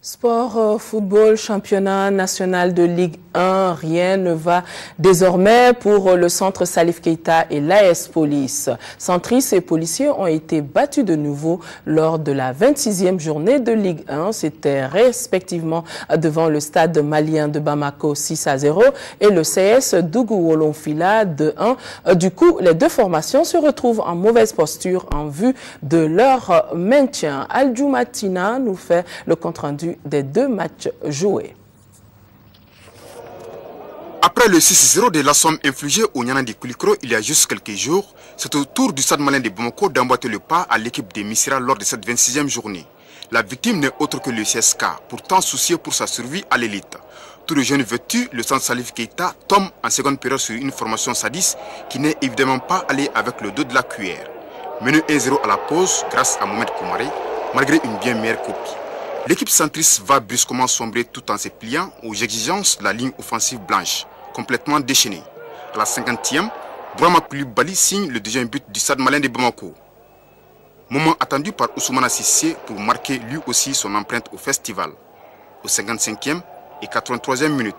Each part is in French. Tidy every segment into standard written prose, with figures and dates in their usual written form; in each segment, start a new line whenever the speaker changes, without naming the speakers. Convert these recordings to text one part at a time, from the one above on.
Sport, football, championnat national de Ligue 1, rien ne va désormais pour le centre Salif Keita et l'AS Police. Centristes et policiers ont été battus de nouveau lors de la 26e journée de Ligue 1. C'était respectivement devant le stade malien de Bamako 6-0 et le CS Dougou-Wolonfila 2-1. Du coup, les deux formations se retrouvent en mauvaise posture en vue de leur maintien. Al-Djoumatina nous fait le compte-rendu des deux matchs joués.
Après le 6-0 de la somme infligée au Niana de Koulikro il y a juste quelques jours, c'est au tour du stade malien de Bamako d'emboîter le pas à l'équipe de Missira lors de cette 26e journée. La victime n'est autre que le CSK, pourtant soucieux pour sa survie à l'élite. Tout le jeune vêtu, le centre Salif Keita tombe en seconde période sur une formation sadiste qui n'est évidemment pas allée avec le dos de la cuillère. Mené 1-0 à la pause grâce à Mohamed Koumaré, malgré une bien meilleure copie. L'équipe centriste va brusquement sombrer tout en se pliant aux exigences de la ligne offensive blanche, complètement déchaînée. À la 50e, Bourama Koulibaly signe le deuxième but du stade malien de Bamako. Moment attendu par Ousmane Sissé pour marquer lui aussi son empreinte au festival. Au 55e et 83e minute.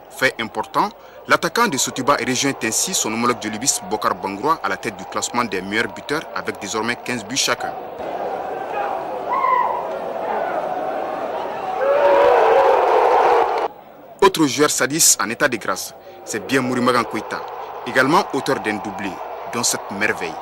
Fait important, l'attaquant de Sotiba rejoint ainsi son homologue de Libis Bokar Bangroua à la tête du classement des meilleurs buteurs avec désormais 15 buts chacun. Autre joueur sadiste en état de grâce, c'est bien Mourimagan Koïta, également auteur d'un doublé, dont cette merveille.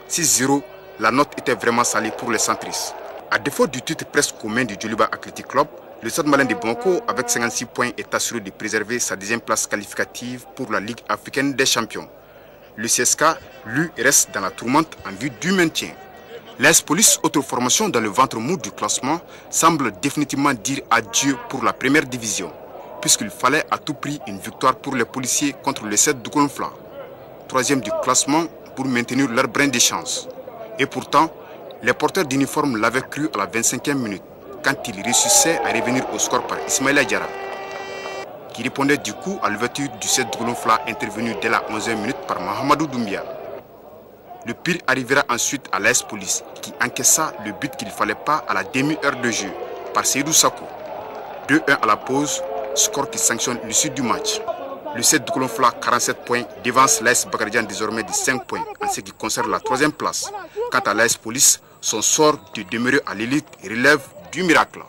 « 6-0, la note était vraiment salée pour les centristes. À défaut du titre presque commun du Djoliba Athletic Club, le stade malien de Bamako, avec 56 points, est assuré de préserver sa deuxième place qualificative pour la Ligue africaine des champions. Le CSK, lui, reste dans la tourmente en vue du maintien. L'AS Police, autre formation dans le ventre mou du classement, semble définitivement dire adieu pour la première division, puisqu'il fallait à tout prix une victoire pour les policiers contre le 7 de Golonfla, troisième du classement pour maintenir leur brin de chance. Et pourtant, les porteurs d'uniforme l'avaient cru à la 25e minute, quand il réussissait à revenir au score par Ismaïla Diarra, qui répondait du coup à l'ouverture du 7 de Golonfla intervenu dès la 11e minute par Mahamadou Doumbia. Le pire arrivera ensuite à l'AS Police, qui encaissa le but qu'il ne fallait pas à la demi-heure de jeu, par Seydou Sako. 2-1 à la pause, score qui sanctionne l'issue du match. Le 7 de Golonfla, 47 points, devance l'AS Bakaridian désormais de 5 points, en ce qui concerne la 3e place. Quant à l'AS Police, son sort de demeurer à l'élite relève du miracle.